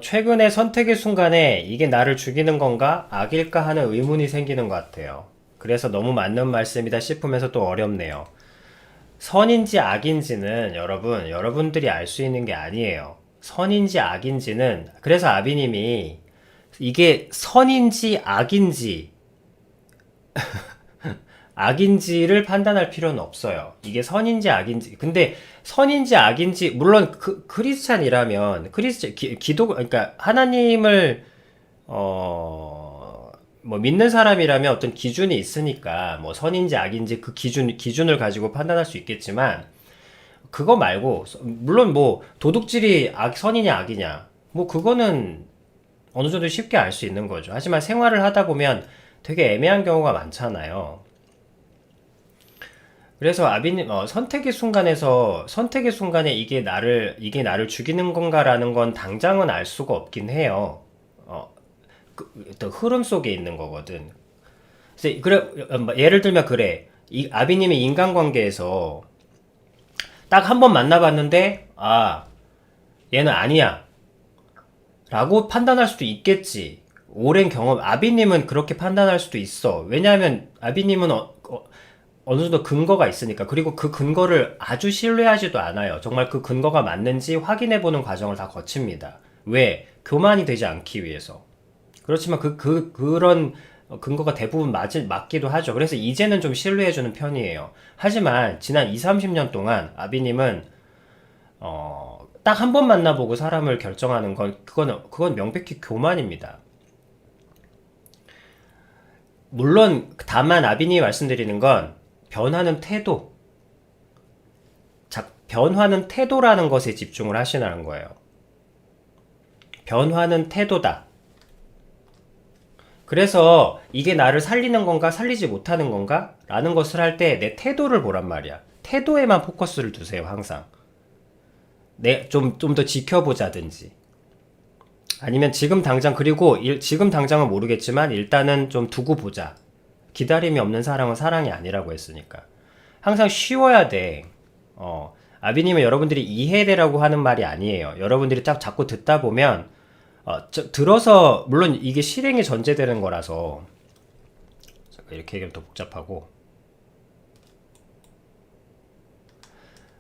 최근의 선택의 순간에 이게 나를 죽이는 건가? 악일까 하는 의문이 생기는 것 같아요. 그래서 너무 맞는 말씀이다 싶으면서 또 어렵네요. 선인지 악인지는 여러분들이 알 수 있는 게 아니에요. 선인지 악인지는, 그래서 아비님이 이게 선인지 악인지를 판단할 필요는 없어요. 이게 선인지 악인지. 근데 선인지 악인지, 물론 크리스찬이라면, 그러니까 하나님을, 뭐 믿는 사람이라면 어떤 기준이 있으니까, 뭐 선인지 악인지 그 기준을 가지고 판단할 수 있겠지만, 그거 말고, 물론 뭐 도둑질이 선이냐 악이냐, 뭐 그거는 어느 정도 쉽게 알 수 있는 거죠. 하지만 생활을 하다 보면 되게 애매한 경우가 많잖아요. 그래서 아비님, 선택의 순간에 이게 나를 죽이는 건가라는 건 당장은 알 수가 없긴 해요. 또 흐름 속에 있는 거거든. 예를 들면 그래. 아비님이 인간관계에서 딱 한 번 만나봤는데, 얘는 아니야. 라고 판단할 수도 있겠지. 오랜 경험, 아비님은 그렇게 판단할 수도 있어. 왜냐하면 아비님은 어느 정도 근거가 있으니까. 그리고 그 근거를 아주 신뢰하지도 않아요. 정말 그 근거가 맞는지 확인해보는 과정을 다 거칩니다. 왜? 교만이 되지 않기 위해서. 그렇지만 그런 근거가 대부분 맞기도 하죠. 그래서 이제는 좀 신뢰해주는 편이에요. 하지만 지난 2, 30년 동안 아비님은, 딱 한 번 만나보고 사람을 결정하는 그건 명백히 교만입니다. 물론, 다만 아비님이 말씀드리는 건, 변하는 태도, 변화는 태도라는 것에 집중을 하시라는 거예요. 변화는 태도다. 그래서 이게 나를 살리는 건가, 살리지 못하는 건가? 라는 것을 할 때 내 태도를 보란 말이야. 태도에만 포커스를 두세요, 항상. 좀 더 지켜보자든지. 아니면 지금 당장은 모르겠지만 일단은 좀 두고 보자. 기다림이 없는 사랑은 사랑이 아니라고 했으니까. 항상 쉬워야 돼. 아비님은 여러분들이 이해되라고 하는 말이 아니에요. 여러분들이 자꾸 듣다 보면, 들어서, 물론 이게 실행이 전제되는 거라서, 이렇게 얘기하면 더 복잡하고.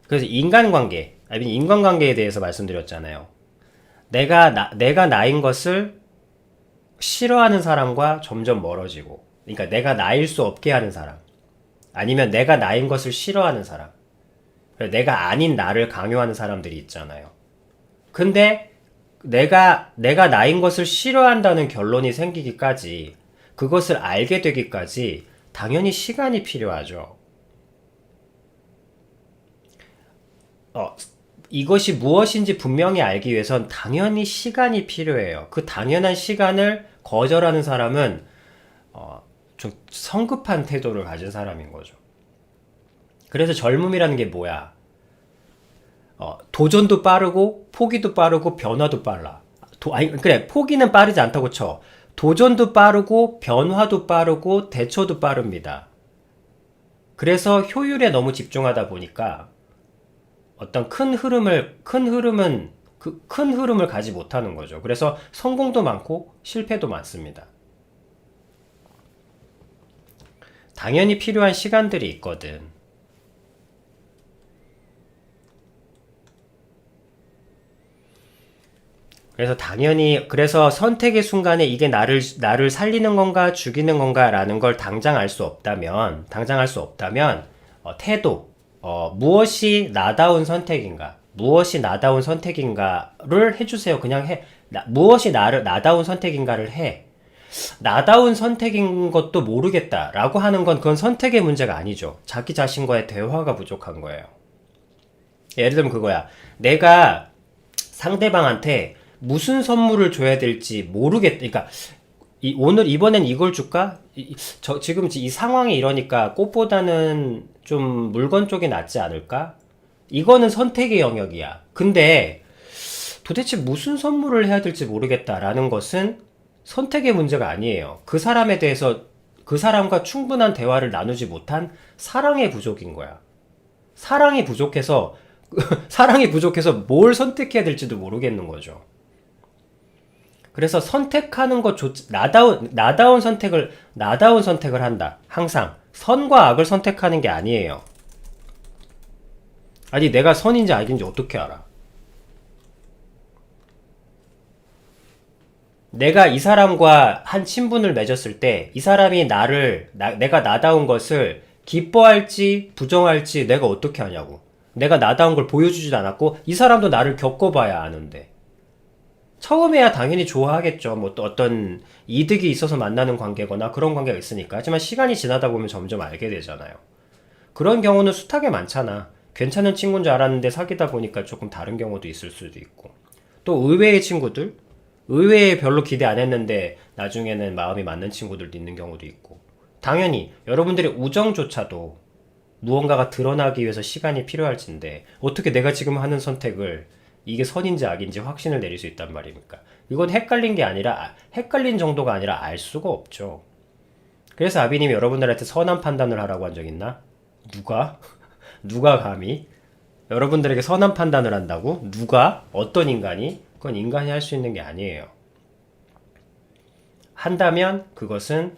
그래서 인간관계에 대해서 말씀드렸잖아요. 내가 나인 것을 싫어하는 사람과 점점 멀어지고, 그러니까 내가 나일 수 없게 하는 사람, 아니면 내가 나인 것을 싫어하는 사람, 내가 아닌 나를 강요하는 사람들이 있잖아요. 근데 내가 나인 것을 싫어한다는 결론이 생기기까지, 그것을 알게 되기까지 당연히 시간이 필요하죠. 이것이 무엇인지 분명히 알기 위해선 당연히 시간이 필요해요. 그 당연한 시간을 거절하는 사람은 좀 성급한 태도를 가진 사람인 거죠. 그래서 젊음이라는 게 뭐야? 도전도 빠르고 포기도 빠르고 변화도 빨라. 그래, 포기는 빠르지 않다고 쳐. 도전도 빠르고 변화도 빠르고 대처도 빠릅니다. 그래서 효율에 너무 집중하다 보니까 어떤 큰 흐름을 가지 못하는 거죠. 그래서 성공도 많고 실패도 많습니다. 당연히 필요한 시간들이 있거든. 그래서 선택의 순간에 이게 나를 살리는 건가, 죽이는 건가, 라는 걸 당장 알 수 없다면, 태도, 무엇이 나다운 선택인가를 해주세요. 무엇이 나다운 선택인가를 해. 나다운 선택인 것도 모르겠다라고 하는 건 그건 선택의 문제가 아니죠. 자기 자신과의 대화가 부족한 거예요. 예를 들면 그거야. 내가 상대방한테 무슨 선물을 줘야 될지 모르겠다. 그러니까 이번엔 이걸 줄까? 지금 이 상황이 이러니까 꽃보다는 좀 물건 쪽이 낫지 않을까? 이거는 선택의 영역이야. 근데 도대체 무슨 선물을 해야 될지 모르겠다라는 것은 선택의 문제가 아니에요. 그 사람과 충분한 대화를 나누지 못한 사랑의 부족인 거야. 사랑이 부족해서 뭘 선택해야 될지도 모르겠는 거죠. 그래서 선택하는 것 나다운 선택을 한다. 항상 선과 악을 선택하는 게 아니에요. 아니, 내가 선인지 악인지 어떻게 알아? 내가 이 사람과 한 친분을 맺었을 때 이 사람이 내가 나다운 것을 기뻐할지 부정할지 내가 어떻게 하냐고. 내가 나다운 걸 보여주지도 않았고 이 사람도 나를 겪어봐야 아는데. 처음에야 당연히 좋아하겠죠. 뭐 또 어떤 이득이 있어서 만나는 관계거나 그런 관계가 있으니까. 하지만 시간이 지나다 보면 점점 알게 되잖아요. 그런 경우는 숱하게 많잖아. 괜찮은 친구인 줄 알았는데 사귀다 보니까 조금 다른 경우도 있을 수도 있고. 또 의외의 친구들? 의외에 별로 기대 안 했는데 나중에는 마음이 맞는 친구들도 있는 경우도 있고. 당연히 여러분들의 우정조차도 무언가가 드러나기 위해서 시간이 필요할진데 어떻게 내가 지금 하는 선택을 이게 선인지 악인지 확신을 내릴 수 있단 말입니까? 이건 헷갈린 정도가 아니라 알 수가 없죠. 그래서 아비님이 여러분들한테 선한 판단을 하라고 한 적 있나? 누가? 누가 감히? 여러분들에게 선한 판단을 한다고? 누가? 어떤 인간이? 그건 인간이 할 수 있는 게 아니에요. 한다면 그것은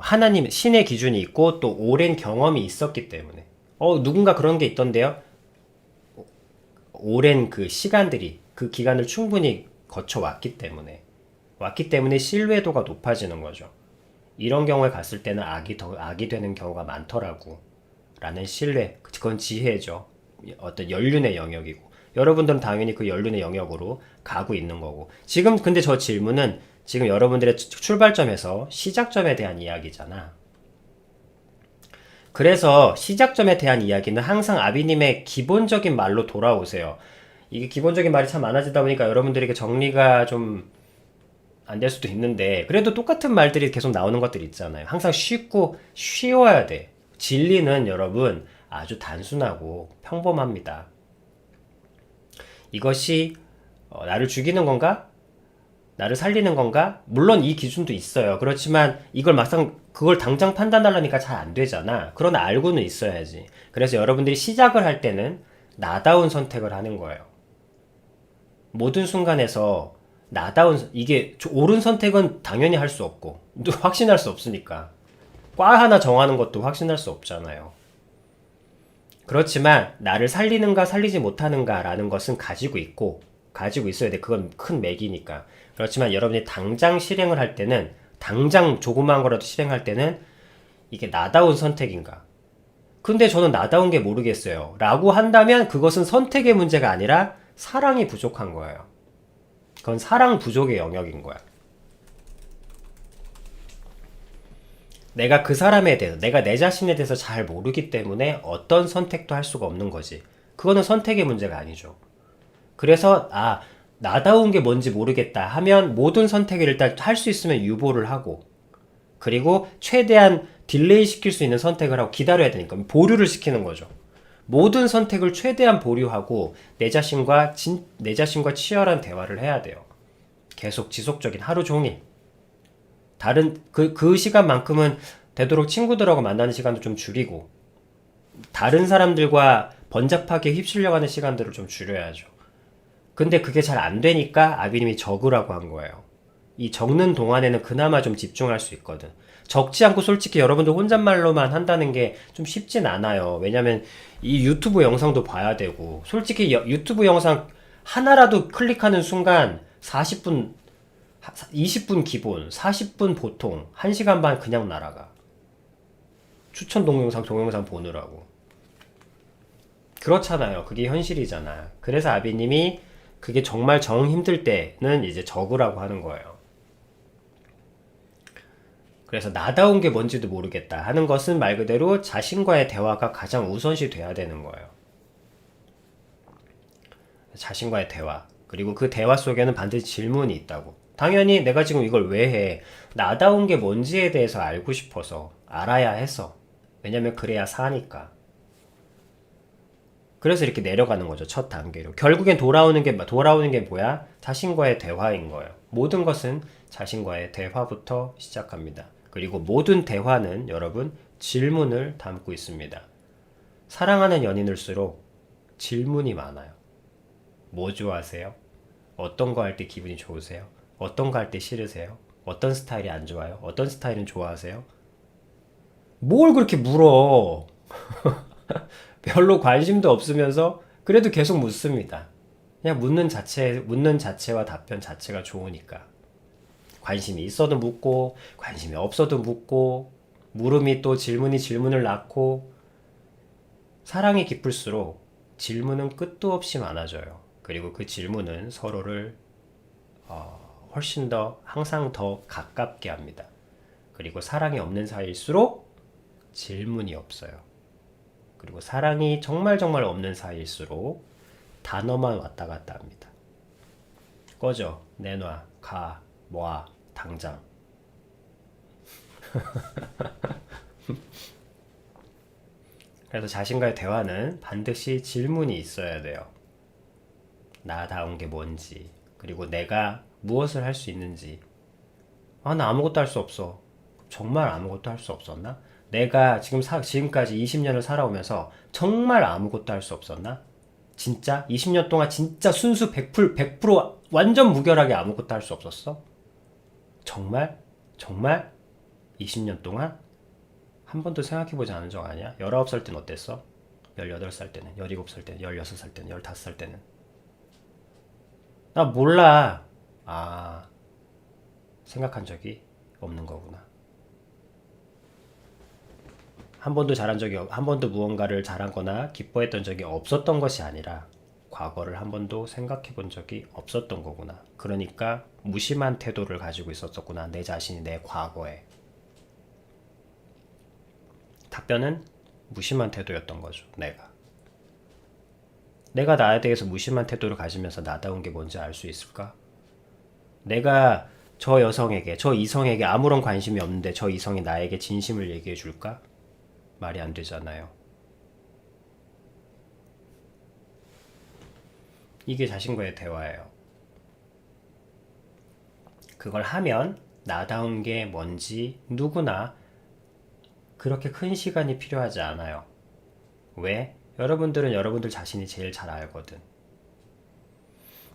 하나님, 신의 기준이 있고 또 오랜 경험이 있었기 때문에 누군가 그런 게 있던데요. 오랜 그 시간들이 그 기간을 충분히 거쳐왔기 때문에 신뢰도가 높아지는 거죠. 이런 경우에 갔을 때는 악이 되는 경우가 많더라고 라는 신뢰, 그건 지혜죠. 어떤 연륜의 영역이고 여러분들은 당연히 그 연륜의 영역으로 가고 있는 거고. 지금 근데 저 질문은 지금 여러분들의 출발점에서 시작점에 대한 이야기잖아. 그래서 시작점에 대한 이야기는 항상 아비님의 기본적인 말로 돌아오세요. 이게 기본적인 말이 참 많아지다 보니까 여러분들에게 정리가 좀 안 될 수도 있는데 그래도 똑같은 말들이 계속 나오는 것들 있잖아요. 항상 쉬워야 돼. 진리는 여러분 아주 단순하고 평범합니다. 이것이 나를 죽이는 건가? 나를 살리는 건가? 물론 이 기준도 있어요. 그렇지만 이걸 막상 그걸 당장 판단하려니까 잘 안 되잖아. 그러나 알고는 있어야지. 그래서 여러분들이 시작을 할 때는 나다운 선택을 하는 거예요. 모든 순간에서 이게 옳은 선택은 당연히 할 수 없고 또 확신할 수 없으니까 과 하나 정하는 것도 확신할 수 없잖아요. 그렇지만 나를 살리는가 살리지 못하는가 라는 것은 가지고 있어야 돼. 그건 큰 맥이니까. 그렇지만 여러분이 당장 실행을 할 때는 당장 조그마한 거라도 실행할 때는 이게 나다운 선택인가? 근데 저는 나다운 게 모르겠어요 라고 한다면 그것은 선택의 문제가 아니라 사랑이 부족한 거예요. 그건 사랑 부족의 영역인 거야. 내가 그 사람에 대해서, 내가 내 자신에 대해서 잘 모르기 때문에 어떤 선택도 할 수가 없는 거지. 그거는 선택의 문제가 아니죠. 그래서 나다운 게 뭔지 모르겠다 하면 모든 선택을 일단 할 수 있으면 유보를 하고 그리고 최대한 딜레이 시킬 수 있는 선택을 하고 기다려야 되니까 보류를 시키는 거죠. 모든 선택을 최대한 보류하고 내 자신과 치열한 대화를 해야 돼요. 계속 지속적인 하루 종일. 그 시간만큼은 되도록 친구들하고 만나는 시간도 좀 줄이고 다른 사람들과 번잡하게 휩쓸려가는 시간들을 좀 줄여야죠. 근데 그게 잘 안 되니까 아비님이 적으라고 한 거예요. 이 적는 동안에는 그나마 좀 집중할 수 있거든. 적지 않고 솔직히 여러분들 혼잣말로만 한다는 게 좀 쉽진 않아요. 왜냐면 이 유튜브 영상도 봐야 되고 솔직히 유튜브 영상 하나라도 클릭하는 순간 40분 20분 기본, 40분 보통, 1시간 반 그냥 날아가. 추천 동영상 보느라고. 그렇잖아요. 그게 현실이잖아. 그래서 아비님이 그게 정말 정 힘들 때는 이제 적으라고 하는 거예요. 그래서 나다운 게 뭔지도 모르겠다 하는 것은 말 그대로 자신과의 대화가 가장 우선시 돼야 되는 거예요. 자신과의 대화. 그리고 그 대화 속에는 반드시 질문이 있다고. 당연히 내가 지금 이걸 왜 해? 나다운 게 뭔지에 대해서 알고 싶어서 알아야 해서. 왜냐면 그래야 사니까. 그래서 이렇게 내려가는 거죠. 첫 단계로. 결국엔 돌아오는 게 뭐야? 자신과의 대화인 거예요. 모든 것은 자신과의 대화부터 시작합니다. 그리고 모든 대화는 여러분 질문을 담고 있습니다. 사랑하는 연인일수록 질문이 많아요. 뭐 좋아하세요? 어떤 거 할 때 기분이 좋으세요? 어떤 거 할 때 싫으세요? 어떤 스타일이 안 좋아요? 어떤 스타일은 좋아하세요? 뭘 그렇게 물어? 별로 관심도 없으면서 그래도 계속 묻습니다. 그냥 묻는 자체와 답변 자체가 좋으니까. 관심이 있어도 묻고, 관심이 없어도 묻고, 물음이 또 질문이 질문을 낳고, 사랑이 깊을수록 질문은 끝도 없이 많아져요. 그리고 그 질문은 서로를 훨씬 더, 항상 더 가깝게 합니다. 그리고 사랑이 없는 사이일수록 질문이 없어요. 그리고 사랑이 정말 정말 없는 사이일수록 단어만 왔다 갔다 합니다. 꺼져, 내놔, 가, 모아, 당장. 그래서 자신과의 대화는 반드시 질문이 있어야 돼요. 나다운 게 뭔지, 그리고 내가 무엇을 할 수 있는지. 아, 나 아무것도 할 수 없어. 정말 아무것도 할 수 없었나? 내가 지금까지 20년을 살아오면서 정말 아무것도 할 수 없었나? 진짜? 20년 동안 진짜 순수 100% 완전 무결하게 아무것도 할 수 없었어? 정말? 정말? 20년 동안? 한 번도 생각해보지 않은 적 아니야? 19살 때는 어땠어? 18살 때는, 17살 때는, 16살 때는, 15살 때는. 나 몰라. 아, 생각한 적이 없는 거구나. 한 번도 무언가를 잘한 거나 기뻐했던 적이 없었던 것이 아니라 과거를 한 번도 생각해 본 적이 없었던 거구나. 그러니까 무심한 태도를 가지고 있었구나. 내 자신이 내 과거에. 답변은 무심한 태도였던 거죠. 내가 나에 대해서 무심한 태도를 가지면서 나다운 게 뭔지 알 수 있을까? 내가 저 여성에게, 저 이성에게 아무런 관심이 없는데 저 이성이 나에게 진심을 얘기해 줄까? 말이 안 되잖아요. 이게 자신과의 대화예요. 그걸 하면 나다운 게 뭔지 누구나 그렇게 큰 시간이 필요하지 않아요. 왜? 여러분들은 여러분들 자신이 제일 잘 알거든.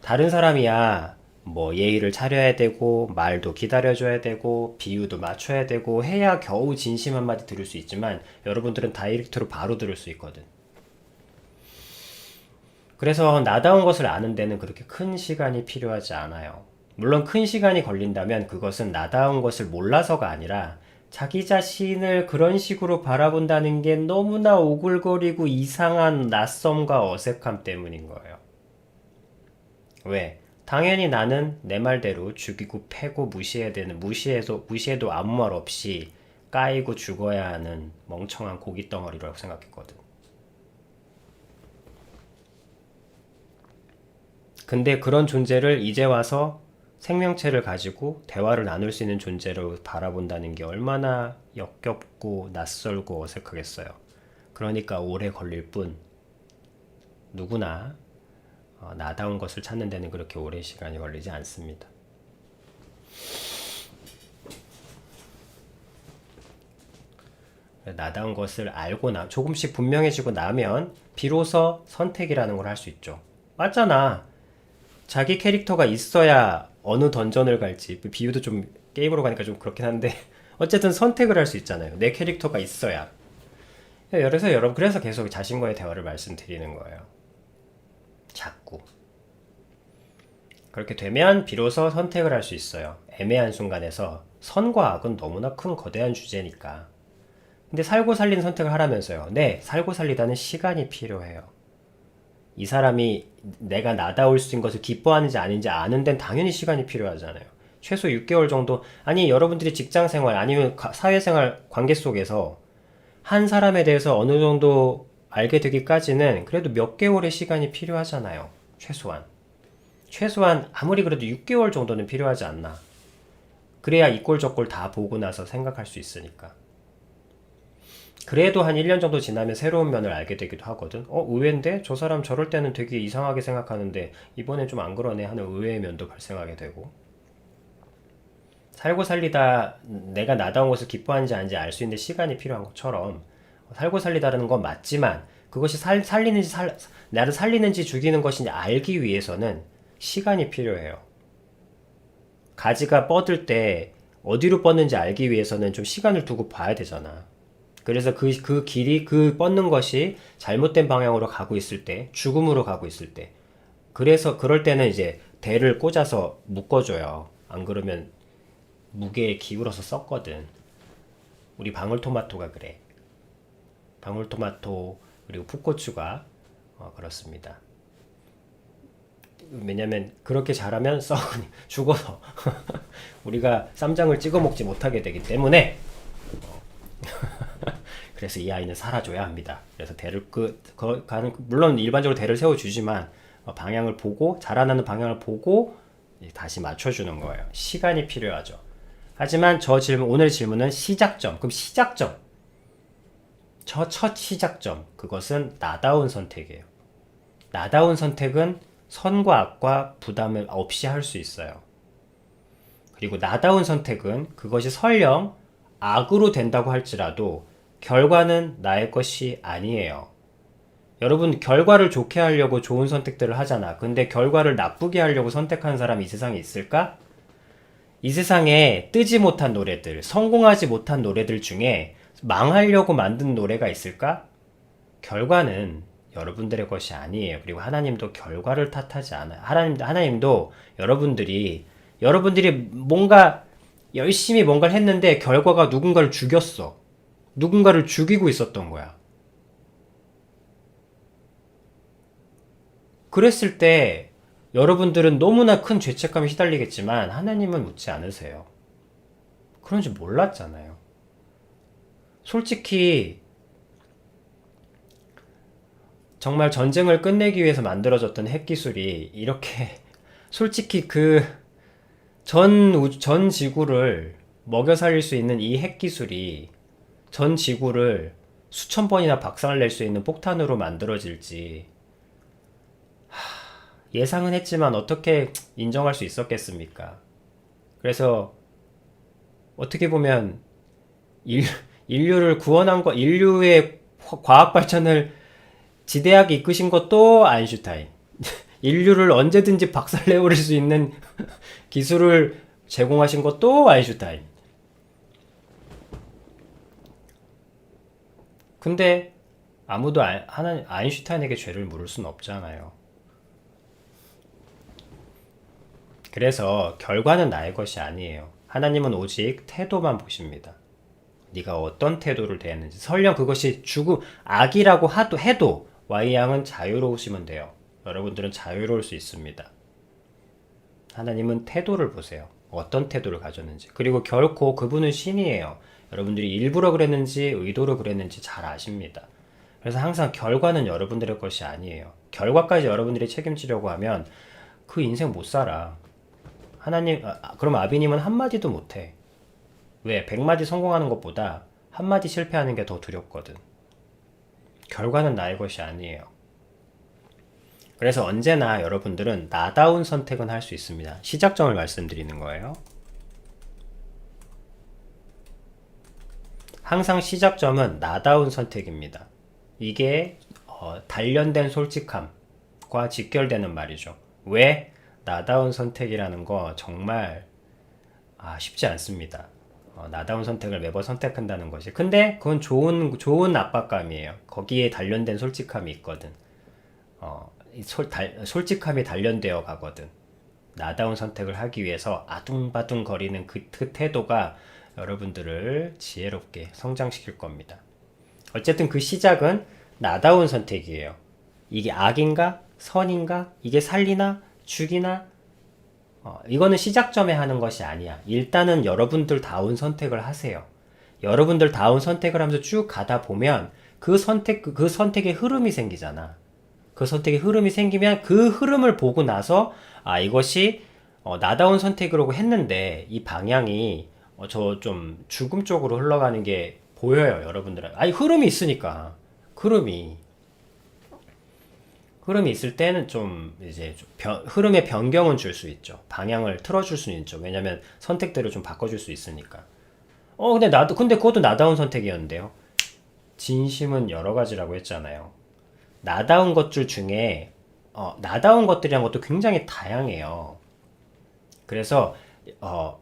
다른 사람이야 뭐 예의를 차려야 되고 말도 기다려줘야 되고 비유도 맞춰야 되고 해야 겨우 진심 한마디 들을 수 있지만 여러분들은 다이렉트로 바로 들을 수 있거든. 그래서 나다운 것을 아는 데는 그렇게 큰 시간이 필요하지 않아요. 물론 큰 시간이 걸린다면 그것은 나다운 것을 몰라서가 아니라 자기 자신을 그런 식으로 바라본다는 게 너무나 오글거리고 이상한 낯섦과 어색함 때문인 거예요. 왜? 당연히 나는 내 말대로 죽이고 패고 무시해도 아무 말 없이 까이고 죽어야 하는 멍청한 고깃 덩어리라고 생각했거든. 근데 그런 존재를 이제 와서 생명체를 가지고 대화를 나눌 수 있는 존재로 바라본다는 게 얼마나 역겹고 낯설고 어색하겠어요. 그러니까 오래 걸릴 뿐 누구나 나다운 것을 찾는 데는 그렇게 오랜 시간이 걸리지 않습니다. 나다운 것을 알고 조금씩 분명해지고 나면 비로소 선택이라는 걸 할 수 있죠. 맞잖아. 자기 캐릭터가 있어야 어느 던전을 갈지, 비유도 좀 게임으로 가니까 좀 그렇긴 한데 어쨌든 선택을 할 수 있잖아요. 내 캐릭터가 있어야. 그래서 계속 자신과의 대화를 말씀드리는 거예요. 자꾸. 그렇게 되면 비로소 선택을 할 수 있어요. 애매한 순간에서 선과 악은 너무나 큰 거대한 주제니까. 근데 살고 살린 선택을 하라면서요. 네, 살고 살리다는 시간이 필요해요. 이 사람이 내가 나다울 수 있는 것을 기뻐하는지 아닌지 아는 데는 당연히 시간이 필요하잖아요. 최소 6개월 정도, 아니 여러분들이 직장생활 아니면 사회생활 관계 속에서 한 사람에 대해서 어느 정도 알게 되기까지는 그래도 몇 개월의 시간이 필요하잖아요. 최소한 아무리 그래도 6개월 정도는 필요하지 않나. 그래야 이꼴저꼴 다 보고 나서 생각할 수 있으니까. 그래도 한 1년 정도 지나면 새로운 면을 알게 되기도 하거든. 의외인데? 저 사람 저럴 때는 되게 이상하게 생각하는데 이번엔 좀 안 그러네 하는 의외의 면도 발생하게 되고. 살고 살리다 내가 나다운 것을 기뻐하는지 아닌지 알 수 있는 시간이 필요한 것처럼 살고 살리다라는 건 맞지만 그것이 나를 살리는지 죽이는 것인지 알기 위해서는 시간이 필요해요. 가지가 뻗을 때 어디로 뻗는지 알기 위해서는 좀 시간을 두고 봐야 되잖아. 그래서 그 길이, 그 뻗는 것이 잘못된 방향으로 가고 있을 때, 죽음으로 가고 있을 때, 그래서 그럴 때는 이제 대를 꽂아서 묶어줘요. 안 그러면 무게에 기울어서 썩거든. 우리 방울토마토가 그래. 방울토마토 그리고 풋고추가 그렇습니다. 왜냐면 그렇게 자라면 썩으니 죽어서 우리가 쌈장을 찍어 먹지 못하게 되기 때문에 그래서 이 아이는 살아줘야 합니다. 그래서 대를 가는 물론 일반적으로 대를 세워주지만 방향을 보고 자라나는 방향을 보고 다시 맞춰주는 거예요. 시간이 필요하죠. 하지만 오늘 질문은 시작점. 그럼 시작점. 저 첫 시작점. 그것은 나다운 선택이에요. 나다운 선택은 선과 악과 부담을 없이 할 수 있어요. 그리고 나다운 선택은 그것이 설령 악으로 된다고 할지라도 결과는 나의 것이 아니에요. 여러분, 결과를 좋게 하려고 좋은 선택들을 하잖아. 근데 결과를 나쁘게 하려고 선택하는 사람이 이 세상에 있을까? 이 세상에 뜨지 못한 노래들, 성공하지 못한 노래들 중에 망하려고 만든 노래가 있을까? 결과는 여러분들의 것이 아니에요. 그리고 하나님도 결과를 탓하지 않아요. 하나님도 여러분들이 뭔가 열심히 뭔가를 했는데 결과가 누군가를 죽였어. 누군가를 죽이고 있었던 거야. 그랬을 때 여러분들은 너무나 큰 죄책감에 시달리겠지만 하나님은 묻지 않으세요. 그런 줄 몰랐잖아요. 솔직히 정말 전쟁을 끝내기 위해서 만들어졌던 핵기술이 이렇게 솔직히 전 지구를 먹여 살릴 수 있는 이 핵기술이 전 지구를 수천 번이나 박살을 낼 수 있는 폭탄으로 만들어질지 예상은 했지만 어떻게 인정할 수 있었겠습니까? 그래서 어떻게 보면 인류를 구원한 인류의 과학 발전을 지대하게 이끄신 것도 아인슈타인. 인류를 언제든지 박살내버릴 수 있는 기술을 제공하신 것도 아인슈타인. 근데 아무도 아인슈타인에게 죄를 물을 수는 없잖아요. 그래서 결과는 나의 것이 아니에요. 하나님은 오직 태도만 보십니다. 네가 어떤 태도를 대했는지. 설령 그것이 악이라고 해도 Y양은 자유로우시면 돼요. 여러분들은 자유로울 수 있습니다. 하나님은 태도를 보세요. 어떤 태도를 가졌는지. 그리고 결코 그분은 신이에요. 여러분들이 일부러 그랬는지 의도로 그랬는지 잘 아십니다. 그래서 항상 결과는 여러분들의 것이 아니에요. 결과까지 여러분들이 책임지려고 하면 그 인생 못 살아. 그럼 아비님은 한마디도 못해. 왜? 100마디 성공하는 것보다 한마디 실패하는 게 더 두렵거든. 결과는 나의 것이 아니에요. 그래서 언제나 여러분들은 나다운 선택은 할 수 있습니다. 시작점을 말씀드리는 거예요. 항상 시작점은 나다운 선택입니다. 이게 단련된 솔직함과 직결되는 말이죠. 왜? 나다운 선택이라는 거 정말 쉽지 않습니다. 나다운 선택을 매번 선택한다는 것이. 근데 그건 좋은 압박감이에요. 거기에 단련된 솔직함이 있거든. 솔직함이 단련되어 가거든. 나다운 선택을 하기 위해서 아둥바둥 거리는 그 태도가 여러분들을 지혜롭게 성장시킬 겁니다. 어쨌든 그 시작은 나다운 선택이에요. 이게 악인가? 선인가? 이게 살리나? 죽이나? 이거는 시작점에 하는 것이 아니야. 일단은 여러분들 다운 선택을 하세요. 여러분들 다운 선택을 하면서 쭉 가다 보면 그 선택의 흐름이 생기잖아. 그 선택의 흐름이 생기면 그 흐름을 보고 나서 이것이 나다운 선택이라고 했는데 이 방향이 저 좀 죽음 쪽으로 흘러가는 게 보여요, 여러분들은. 흐름이 있으니까. 흐름이 있을 때는 좀 이제 흐름의 변경은 줄 수 있죠. 방향을 틀어줄 수는 있죠. 왜냐면 선택대로 좀 바꿔줄 수 있으니까. 근데 그것도 나다운 선택이었는데요. 진심은 여러 가지라고 했잖아요. 나다운 것들 중에 나다운 것들이란 것도 굉장히 다양해요. 그래서 어,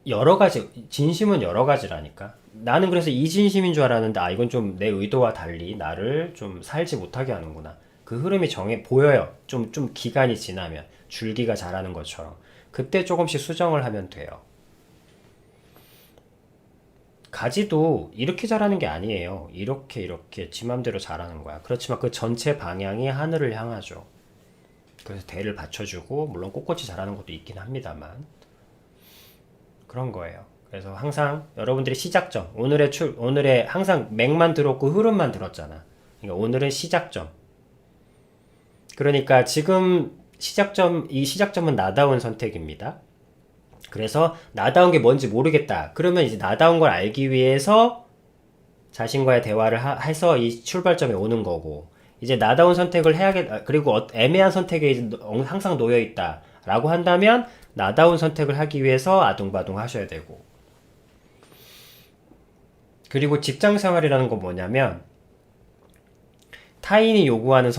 여러 가지, 진심은 여러 가지라니까. 나는 그래서 이 진심인 줄 알았는데, 아, 이건 좀 내 의도와 달리 나를 좀 살지 못하게 하는구나. 그 흐름이 보여요. 좀 기간이 지나면. 줄기가 자라는 것처럼. 그때 조금씩 수정을 하면 돼요. 가지도 이렇게 자라는 게 아니에요. 이렇게 지 맘대로 자라는 거야. 그렇지만 그 전체 방향이 하늘을 향하죠. 그래서 대를 받쳐주고, 물론 꼿꼿이 자라는 것도 있긴 합니다만. 그런 거예요. 그래서 항상 여러분들이 시작점, 오늘의 항상 맥만 들었고 흐름만 들었잖아. 그러니까 오늘은 시작점. 그러니까 지금 이 시작점은 나다운 선택입니다. 그래서 나다운 게 뭔지 모르겠다. 그러면 이제 나다운 걸 알기 위해서 자신과의 대화를 해서 이 출발점에 오는 거고, 이제 나다운 선택을 그리고 애매한 선택에 이제 항상 놓여 있다. 라고 한다면, 나다운 선택을 하기 위해서 아둥바둥 하셔야 되고. 그리고 직장 생활이라는 건 뭐냐면, 타인이 요구하는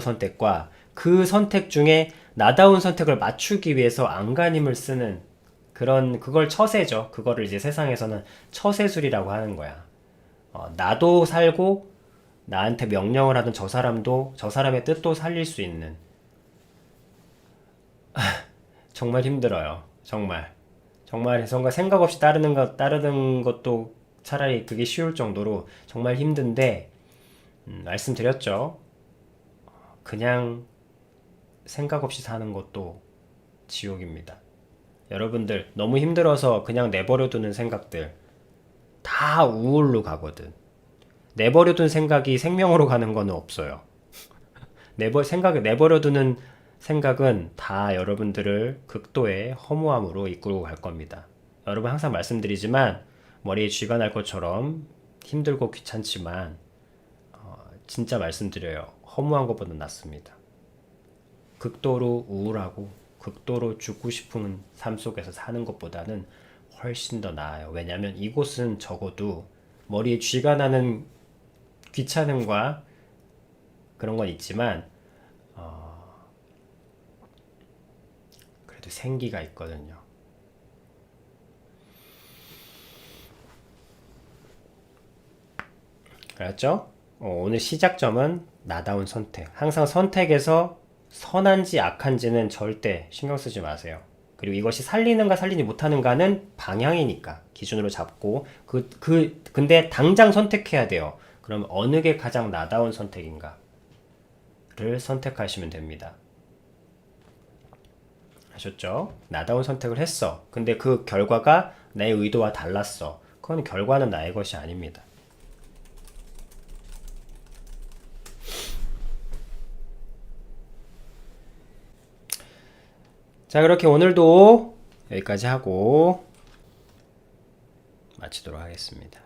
선택과 그 선택 중에 나다운 선택을 맞추기 위해서 안간힘을 쓰는 그걸 처세죠. 그거를 이제 세상에서는 처세술이라고 하는 거야. 나도 살고 나한테 명령을 하던 저 사람도 저 사람의 뜻도 살릴 수 있는 정말 힘들어요. 정말 정말 생각 없이 따르는 것도 차라리 그게 쉬울 정도로 정말 힘든데 말씀드렸죠. 그냥 생각 없이 사는 것도 지옥입니다. 여러분들 너무 힘들어서 그냥 내버려두는 생각들 다 우울로 가거든. 내버려둔 생각이 생명으로 가는 거는 없어요. 내버려두는 생각은 다 여러분들을 극도의 허무함으로 이끌고 갈 겁니다. 여러분 항상 말씀드리지만 머리에 쥐가 날 것처럼 힘들고 귀찮지만 진짜 말씀드려요. 허무한 것보다 낫습니다. 극도로 우울하고 극도로 죽고 싶은 삶 속에서 사는 것보다는 훨씬 더 나아요. 왜냐하면 이곳은 적어도 머리에 쥐가 나는 귀찮음과 그런 건 있지만 그래도 생기가 있거든요. 알았죠? 오늘 시작점은 나다운 선택. 항상 선택에서 선한지 악한지는 절대 신경 쓰지 마세요. 그리고 이것이 살리는가 살리지 못하는가는 방향이니까 기준으로 잡고 근데 당장 선택해야 돼요. 그럼 어느 게 가장 나다운 선택인가를 선택하시면 됩니다. 아셨죠? 나다운 선택을 했어. 근데 그 결과가 내 의도와 달랐어. 그건 결과는 나의 것이 아닙니다. 자, 그렇게 오늘도 여기까지 하고 마치도록 하겠습니다.